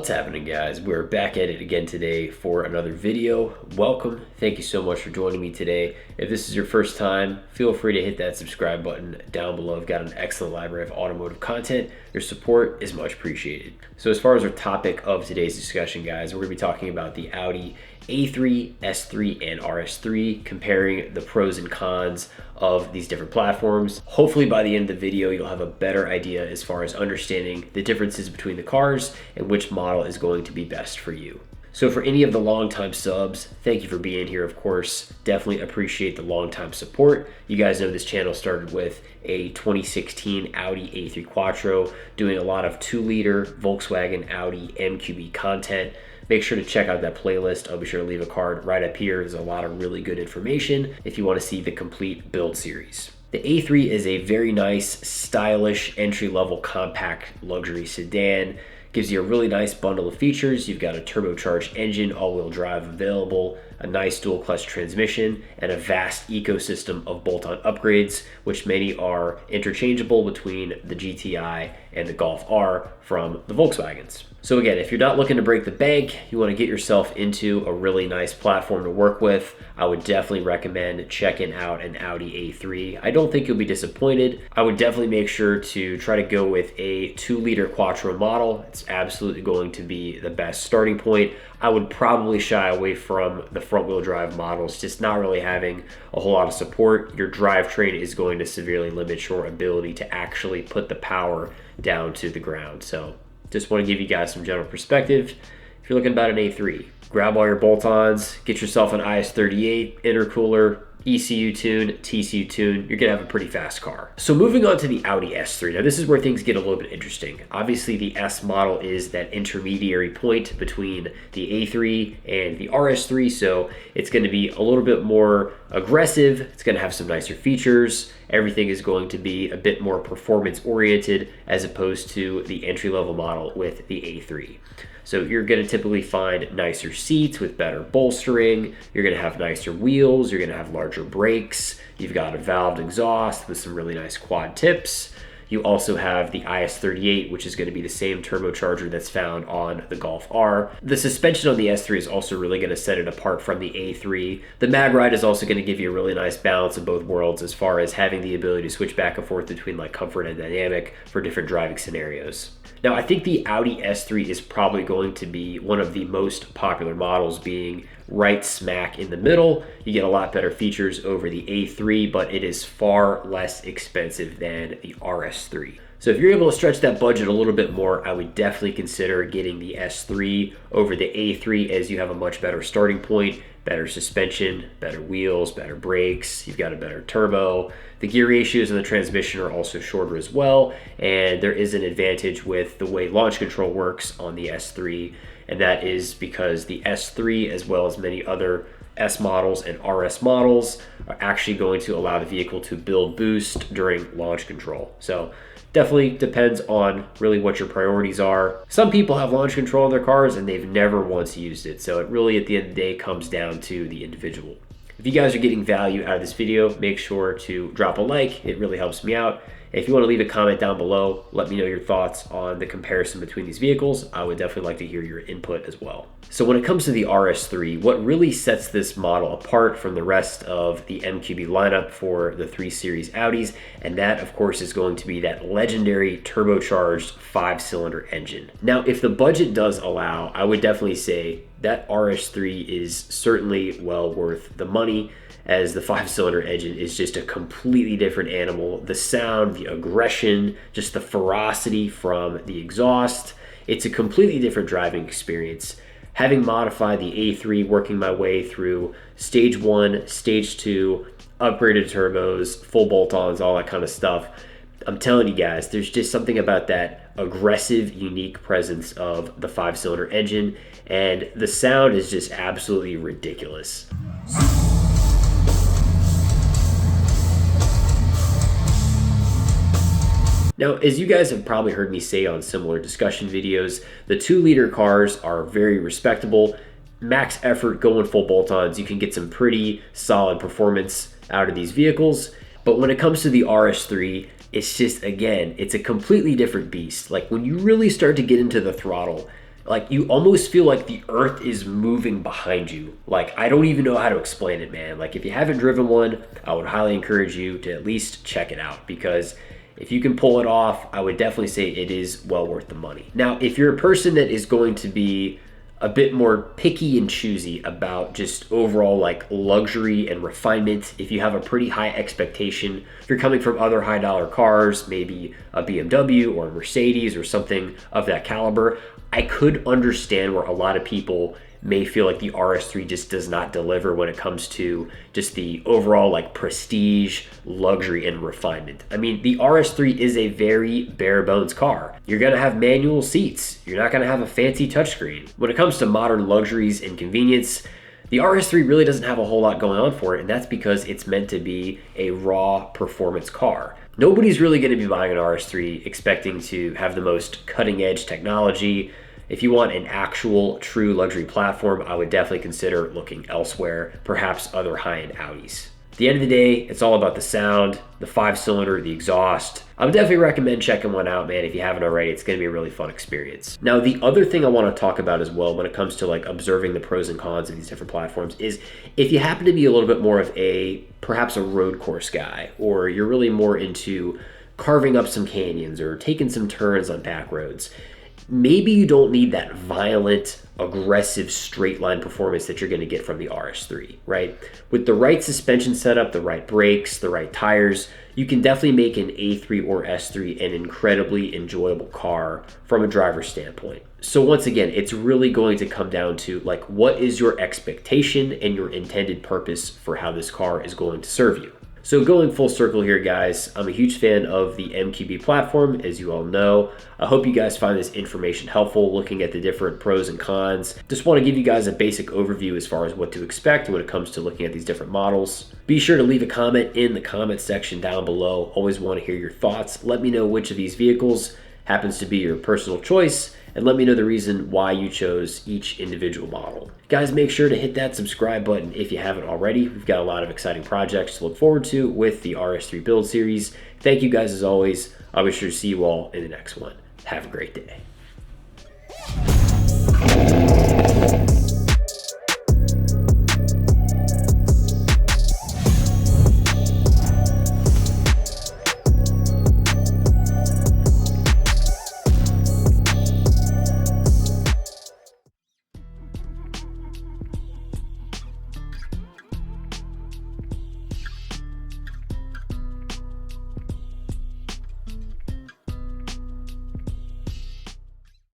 What's happening, guys? We're back at it again today for another video. Welcome. Thank you so much for joining me today. If this is your first time, feel free to hit that subscribe button down below. I've got an excellent library of automotive content. Your support is much appreciated. So as far as our topic of today's discussion, guys, we're going to be talking about the Audi A3, S3, and RS3, comparing the pros and cons of these different platforms. Hopefully by the end of the video, you'll have a better idea as far as understanding the differences between the cars and which model is going to be best for you. So for any of the longtime subs, thank you for being here, of course. Definitely appreciate the longtime support. You guys know this channel started with a 2016 Audi A3 Quattro, doing a lot of 2-liter Volkswagen Audi MQB content. Make sure to check out that playlist. I'll be sure to leave a card right up here. There's a lot of really good information if you want to see the complete build series. The A3 is a very nice, stylish, entry-level compact luxury sedan. Gives you a really nice bundle of features. You've got a turbocharged engine, all-wheel drive available, a nice dual clutch transmission, and a vast ecosystem of bolt-on upgrades, which many are interchangeable between the GTI and the Golf R from the Volkswagens. So again, if you're not looking to break the bank, you want to get yourself into a really nice platform to work with, I would definitely recommend checking out an Audi A3. I don't think you'll be disappointed. I would definitely make sure to try to go with a 2-liter Quattro model. It's absolutely going to be the best starting point. I would probably shy away from the front-wheel drive models, just not really having a whole lot of support. Your drivetrain is going to severely limit your ability to actually put the power down to the ground. So just want to give you guys some general perspective. If you're looking about an A3, grab all your bolt-ons, get yourself an IS38, intercooler, ECU tune, TCU tune, you're gonna have a pretty fast car. So moving on to the Audi S3. Now this is where things get a little bit interesting. Obviously the S model is that intermediary point between the A3 and the RS3, so it's gonna be a little bit more aggressive, it's gonna have some nicer features, everything is going to be a bit more performance oriented as opposed to the entry-level model with the A3. So you're gonna typically find nicer seats with better bolstering, you're gonna have nicer wheels, you're gonna have larger brakes, you've got a valved exhaust with some really nice quad tips. You also have the IS38, which is gonna be the same turbocharger that's found on the Golf R. The suspension on the S3 is also really gonna set it apart from the A3. The mag ride is also gonna give you a really nice balance of both worlds as far as having the ability to switch back and forth between like comfort and dynamic for different driving scenarios. Now, I think the Audi S3 is probably going to be one of the most popular models, being right smack in the middle. You get a lot better features over the A3, but it is far less expensive than the RS3. So if you're able to stretch that budget a little bit more, I would definitely consider getting the S3 over the A3, as you have a much better starting point, better suspension, better wheels, better brakes, you've got a better turbo. The gear ratios and the transmission are also shorter as well, and there is an advantage with the way launch control works on the S3, and that is because the S3, as well as many other S models and RS models, are actually going to allow the vehicle to build boost during launch control. So definitely depends on really what your priorities are. Some people have launch control in their cars and they've never once used it. So it really, at the end of the day, comes down to the individual. If you guys are getting value out of this video, make sure to drop a like. It really helps me out. If you want to leave a comment down below, let me know your thoughts on the comparison between these vehicles. I would definitely like to hear your input as well. So when it comes to the RS3, what really sets this model apart from the rest of the MQB lineup for the 3 Series Audis, and that of course is going to be that legendary turbocharged 5-cylinder engine. Now, if the budget does allow, I would definitely say that RS3 is certainly well worth the money, as the 5-cylinder engine is just a completely different animal. The sound, the aggression, just the ferocity from the exhaust, it's a completely different driving experience. Having modified the A3, working my way through stage 1, stage 2, upgraded turbos, full bolt-ons, all that kind of stuff, I'm telling you guys, there's just something about that aggressive, unique presence of the 5-cylinder engine, and the sound is just absolutely ridiculous. Now, as you guys have probably heard me say on similar discussion videos, the 2-liter cars are very respectable. Max effort, going full bolt-ons, you can get some pretty solid performance out of these vehicles. But when it comes to the RS3, it's just, again, it's a completely different beast. Like when you really start to get into the throttle, like you almost feel like the earth is moving behind you. Like, I don't even know how to explain it, man. Like, if you haven't driven one, I would highly encourage you to at least check it out, because if you can pull it off, I would definitely say it is well worth the money. Now, if you're a person that is going to be a bit more picky and choosy about just overall like luxury and refinement, if you have a pretty high expectation, if you're coming from other high dollar cars, maybe a BMW or a Mercedes or something of that caliber, I could understand where a lot of people may feel like the RS3 just does not deliver when it comes to just the overall like prestige, luxury, and refinement. I mean, the RS3 is a very bare bones car. You're gonna have manual seats. You're not gonna have a fancy touchscreen. When it comes to modern luxuries and convenience, the RS3 really doesn't have a whole lot going on for it, and that's because it's meant to be a raw performance car. Nobody's really gonna be buying an RS3 expecting to have the most cutting edge technology. If you want an actual true luxury platform, I would definitely consider looking elsewhere, perhaps other high-end Audis. At the end of the day, it's all about the sound, the 5-cylinder, the exhaust. I would definitely recommend checking one out, man. If you haven't already, it's gonna be a really fun experience. Now, the other thing I wanna talk about as well when it comes to like observing the pros and cons of these different platforms is if you happen to be a little bit more of perhaps a road course guy, or you're really more into carving up some canyons or taking some turns on back roads, maybe you don't need that violent, aggressive straight line performance that you're gonna get from the RS3, right? With the right suspension setup, the right brakes, the right tires, you can definitely make an A3 or S3 an incredibly enjoyable car from a driver's standpoint. So once again, it's really going to come down to like, what is your expectation and your intended purpose for how this car is going to serve you? So going full circle here, guys, I'm a huge fan of the MQB platform, as you all know. I hope you guys find this information helpful, looking at the different pros and cons. Just want to give you guys a basic overview as far as what to expect when it comes to looking at these different models. Be sure to leave a comment in the comment section down below. Always want to hear your thoughts. Let me know which of these vehicles happens to be your personal choice, and let me know the reason why you chose each individual model. Guys, make sure to hit that subscribe button if you haven't already. We've got a lot of exciting projects to look forward to with the RS3 build series. Thank you guys as always. I'll be sure to see you all in the next one. Have a great day.